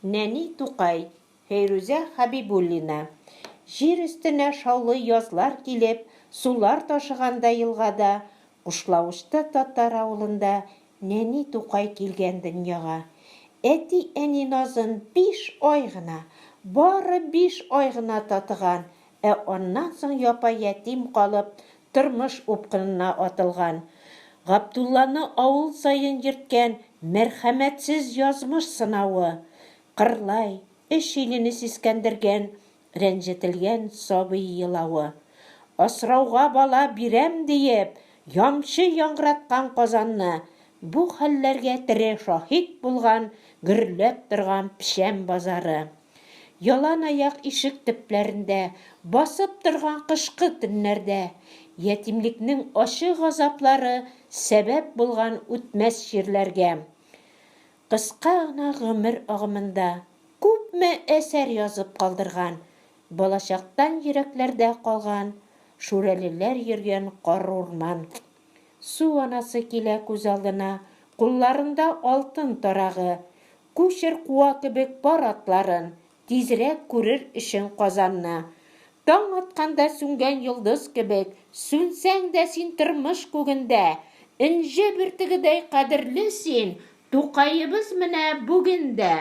Нәни Туҡай, Фәйрүзә Хәбибуллина. Жир өҫтөнә шаулы яҙлар килеп, сулар ташығанда йылғада, Ҡушлауышты Татар ауылында Нәни Туҡай килгән донъяға. Әти-әни назын 5 ай ғына, бары 5 ай ғына татыған, аннан соң япа-йәтим ҡалып, тормош упҡынына атылған. Ғабдулланы ауыл сайын йөрткән мәрхәмәтсез яҙмыш сынауы. Ҡырлай, эш илене сискәндергән, рәнжетелгән сабый йылауы. Асрауға бала бирәм дейеп, ямшы яңғыратҡан Ҡазанны, бу хәлләргә тере шаһит булған, гөрләп торған пешәм базары. Ялан аяҡ ишек төпләрендә, басып торған ҡышҡы төннәрҙә, йәтимлекнең ащы ғазаплары сәбәп булған үтмәҫ ширләргә. Ҡысҡа ғына ғүмер ағымында күпме әсәр яҙып ҡалдырған, баласаҡтан йөрәкләрҙә ҡалған, шүрәлеләр йөргән ҡар урман. Су анасы килә күҙ алдына, ҡулларында алтын тарағы, күшер ҡуа кебек бар атларын, тиҙерәк күрер эшен Ҡазанны. Таң атҡанда сүнгән йылдыз кебек, сүнсәң дә син тормош күгендә, энҗе бөртөгөҙәй ҡәҙерле син, Туҡайыбыҙ менә бүген дә.